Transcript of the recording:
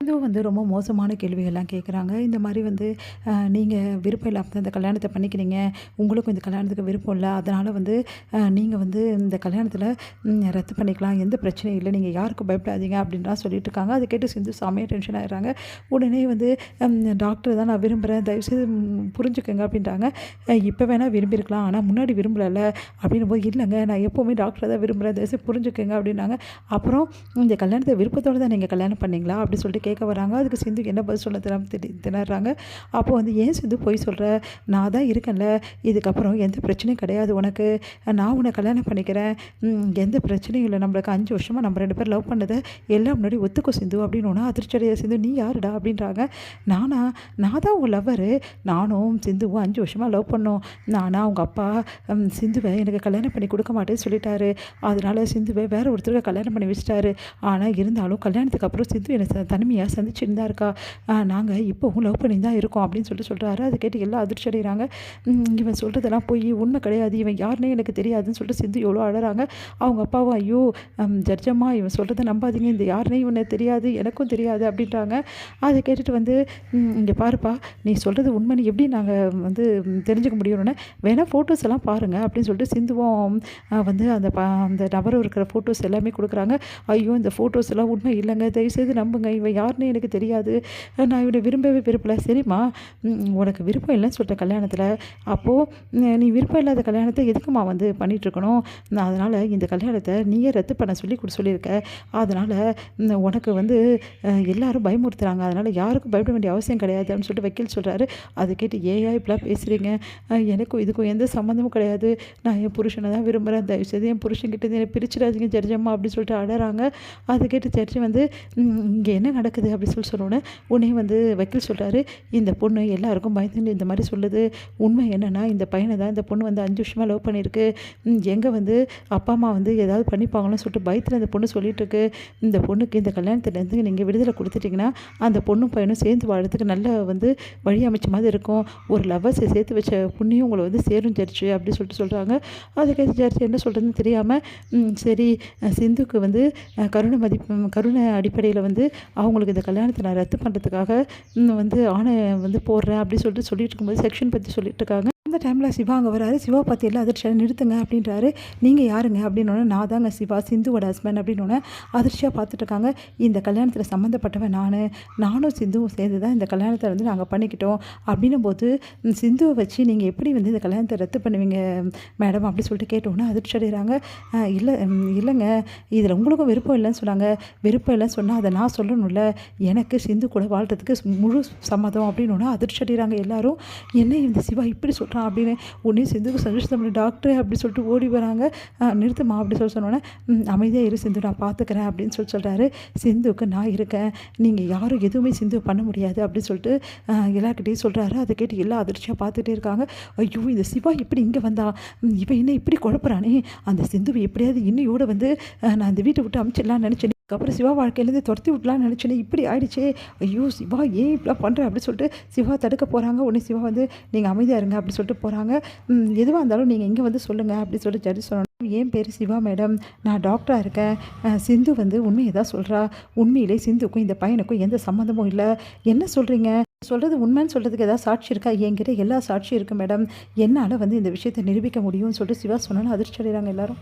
இதுவும் ரொம்ப மோசமான கேள்விகள்லாம் கேட்குறாங்க. இந்த மாரி நீங்க விருப்பம் இல்லாம இந்த கல்யாணத்த பண்ணிக்கிறீங்க. உங்களுக்கும் இந்த கல்யாணத்துக்கு விருப்பம் இல்ல. அதனால நீங்க இந்த கல்யாணத்தில ரத்து பண்ணிக்கலாம். எந்த பிரச்சனையும் இல்ல. நீங்க யாருக்கும் பயப்படாதீங்க அப்படின்லாம் சொல்லிட்டு இருக்காங்க. அத கேட்டு சிந்து செமையா டென்ஷன் ஆயிடுறாங்க. உடனே டாக்டர் தான் நான் விரும்புறேன். தயவுசெய்து புரிஞ்சுக்கங்க அப்படின்றாங்க. இப்ப வேணா விரும்பியிருக்கலாம். ஆனா முன்னாடி விரும்பலல்ல அப்படின்னும்போது, இல்லங்க நான் எப்பவுமே டாக்டர தான் விரும்புறேன். தயவுசெய்து புரிஞ்சுக்கங்க அப்படின்னாங்க. அப்புறம் இந்த கல்யாணத்த விருப்பத்தோட தான் நீங்க கல்யாணம் பண்ணீங்களா? அப்படின்னு சொல்லிட்டு கேட்க வராங்க. அதுக்கு சிந்து என்ன பதில் சொல்ல தெரியாம திணறாங்க. அப்போ ஏன் சிந்து பொய் சொல்ற? நான் தான் இருக்கேன்ல. இதுக்கப்புறம் எந்த பிரச்சனையும் கிடையாது உனக்கு. நான் உன்ன கல்யாணம் பண்ணிக்கிறேன். எந்த பிரச்சனையும் இல்ல. நம்மளுக்கு 5 வருஷமா நம்ம 2 பேரும் லவ் பண்ணத எல்லாம் முன்னாடி ஒத்துக்கோ சிந்து அப்படின்னோன அதிர்ச்சி அடைய சிந்து, நீ யாருடா? அப்படின்றாங்க. நானா? நான் தான் உன் லவ்வரு. நானும் சிந்துவும் 5 வருஷமா லவ் பண்ணோம். ஆனா உங்க அப்பா சிந்துவை எனக்கு கல்யாணம் பண்ணி கொடுக்க மாட்டேன்னு சொல்லிட்டாரு. அதனால சிந்துவை வேற ஒருத்தருக்கு கல்யாணம் பண்ணி வச்சுட்டாரு. ஆனா இருந்தாலும் கல்யாணத்துக்கு அப்புறம் சிந்து என்னை தனிமையாக சந்திச்சுன்னு தான் இருக்கா. நாங்கள் இப்போவும் லவ் பண்ணி தான் இருக்கோம் அப்படின்னு சொல்கிறாரு. அதை கேட்டு எல்லாம் அதிர்ச்சி அடைகிறாங்க. இவன் சொல்கிறதெல்லாம் போய் உண்மை கிடையாது, இவன் யாருன்னே எனக்கு தெரியாதுன்னு சொல்லிட்டு சிந்து எவ்வளோ அழறாங்க. அவங்க அப்பாவும் ஐயோ ஜட்ஜம்மா இவன் சொல்கிறத நம்பாதீங்க, இந்த யாருனே இவனை தெரியாது, எனக்கும் தெரியாது அப்படின்றாங்க. அதை கேட்டுட்டு இங்கே பாருப்பா, நீ சொல்கிறது உண்மைன்னு எப்படி நாங்கள் தெரிஞ்சுக்க முடியும்னு வேணால் ஃபோட்டோஸ் எல்லாம் பாருங்கள் அப்படின்னு சொல்லிட்டு சிந்துவும் அந்த நபரும் இருக்கிற ஃபோட்டோஸ் எல்லாமே கொடுக்குறாங்க. ஐயோ இந்த ஃபோட்டோஸ் எல்லாம் உண்மை இல்லைங்க, தயவுசெய்து நம்புங்க, இவன் யாருன்னு எனக்கு தெரியாது, நான் இவனை விரும்பவே விரும்பலை. சரிம்மா உனக்கு விருப்பம் இல்லைன்னு சொல்லிட்டேன் கல்யாணத்தில், அப்போது நீ விருப்பம் இல்லாத கல்யாணத்தை எதுக்குமா பண்ணிகிட்ருக்கணும்? நான் அதனால் இந்த கல்யாணத்தை நீயே ரத்து பண்ண சொல்லியிருக்க. அதனால் உனக்கு எல்லாரும் பயமுறுத்துகிறாங்க, அதனால் யாருக்கும் பயப்பட வேண்டிய அவசியம் கிடையாது அப்படின்னு சொல்லிட்டு வக்கீல் சொல்கிறாரு. அதை கேட்டு ஏயா இப்படிலாம் பேசுகிறீங்க? எனக்கும் இதுக்கும் எந்த சம்மந்தமும் கிடையாது, நான் என் புருஷனை தான் விரும்புகிறேன், தயவுசெய்து என் புருஷன்கிட்ட என்னை பிரிச்சிடாதீங்க ஜட்ஜம்மா அப்படின்னு சொல்லிட்டு அழறாங்க. அதை கேட்டு ஜட்ஜி இங்கே என்ன நடக்குது அப்படின்னு சொன்னோன்னே உடனே வக்கீல் சொல்கிறாரு, இந்த பொண்ணு எல்லாருக்கும் பயந்துட்டு இந்த மாதிரி சொல்லுது. உண்மை என்னென்னா இந்த பையனை தான் இந்த பொண்ணு 5 வருஷமாக லவ் பண்ணியிருக்கு. எங்கே அப்பா அம்மா ஏதாவது பண்ணிப்பாங்களோன்னு சொல்லிட்டு பயத்தில் இந்த பொண்ணு சொல்லிகிட்ருக்கு. இந்த பொண்ணுக்கு இந்த கல்யாணத்துலேருந்து நீங்கள் விடுதலை கொடுத்துட்டிங்கன்னா அந்த பொண்ணும் பையனும் சேர்ந்து வாழறதுக்கு நல்ல வழி அமைச்ச மாதிரி இருக்கும். ஒரு லவ்வர்ஸை சேர்த்து வச்ச புண்ணியும் உங்களை சேரும் ஜட்ஜு அப்படின்னு சொல்கிறாங்க. அதுக்கு ஜட்ஜ் என்ன சொல்கிறதுன்னு தெரியாமல் சரி சிந்துக்கு கருணை அடிப்படையில் அவங்களுக்கு இந்த கல்யாணத்தை நான் ரத்து பண்ணுறதுக்காக ஆணை போடுறேன் அப்படின்னு சொல்லிட்டு இருக்கும்போது செக்ஷன் பற்றி சொல்லிட்டு இருக்காங்க. அந்த டைமில் சிவா அங்கே வராரு. சிவா பார்த்து எல்லாம் அதிர்ச்சியாக நிறுத்துங்க அப்படின்றாரு. நீங்கள் யாருங்க அப்படின்னோடனே, நான் தாங்க சிவா, சிந்துவோட ஹஸ்பண்ட் அப்படின்னோடனே அதிர்ச்சியாக பார்த்துட்டு இருக்காங்க. இந்த கல்யாணத்தில் சம்மந்தப்பட்டவன் நானும் சிந்துவும் சேர்ந்து தான் இந்த கல்யாணத்தை நாங்கள் பண்ணிக்கிட்டோம் அப்படின்னும் போது சிந்துவை வச்சு நீங்கள் எப்படி இந்த கல்யாணத்தை ரத்து பண்ணுவீங்க மேடம் அப்படி சொல்லிட்டு கேட்டோன்னே அதிர்ச்சி அடைகிறாங்க. இல்லைங்க, இதில் உங்களுக்கும் விருப்பம் இல்லைன்னு சொன்னாங்க. விருப்பம் இல்லைன்னு சொன்னால் அதை நான் சொல்லணும்ல, எனக்கு சிந்து கூட வாழ்கிறதுக்கு முழு சம்மதம் அப்படின்னோடனே அதிர்ச்சி அடைகிறாங்க எல்லாரும். என்ன இந்த சிவா இப்படி சொல்கிறான் அப்படின்னு உடனே சிந்துக்கு சஜஷன் பண்ணி டாக்டர் அப்படி சொல்லிட்டு ஓடி வராங்க. நிறுத்துமா அப்படி சொன்னோன்னே, அமைதியாக இரு சிந்து, நான் பார்த்துக்கிறேன் அப்படின்னு சொல்கிறாரு. சிந்துக்கு நான் இருக்கேன், நீங்கள் யாரும் எதுவுமே சிந்து பண்ண முடியாது அப்படின்னு சொல்லிட்டு எல்லாருக்கிட்டையும் சொல்கிறாரு. அதை கேட்டு எல்லாம் அதிர்ச்சியாக பார்த்துட்டே இருக்காங்க. ஐயோ இந்த சிவா இப்படி இங்கே வந்தா, இவன் என்ன இப்படி குழப்பறானே, அந்த சிந்துவை எப்படியாவது இன்னையோட நான் அந்த வீட்டை விட்டு அமைச்சிடலான்னு நினச்சேன், அப்புறம் சிவா வாழ்க்கையிலேருந்து துரத்தி விடலான்னு நினச்சேனே, இப்படி ஆயிடுச்சே, ஐயோ சிவா ஏன் இப்படிலாம் பண்ணுற அப்படின்னு சொல்லிட்டு சிவா தடுக்க போகிறாங்க. உடனே சிவா நீங்கள் அமைதியாக இருங்க அப்படி சொல்லிட்டு போகிறாங்க. எதுவாக இருந்தாலும் நீங்கள் இங்கே சொல்லுங்கள் அப்படின்னு சொல்லிட்டு ஜட்ஜி சொல்லணும். என் பேர் சிவா மேடம், நான் டாக்டராக இருக்கேன். சிந்து உண்மையை தான் சொல்கிறா. உண்மையிலே சிந்துக்கும் இந்த பையனுக்கும் எந்த சம்மந்தமும் இல்லை. என்ன சொல்கிறீங்க? சொல்கிறது உண்மைன்னு சொல்கிறதுக்கு ஏதாவது சாட்சி இருக்கா? என்கிட்ட எல்லா சாட்சியும் இருக்குது மேடம், என்னால் இந்த விஷயத்தை நிரூபிக்க முடியும்னு சொல்லிட்டு சிவா சொன்னாலும் அதிர்ச்சி அடைகிறாங்க எல்லாரும்.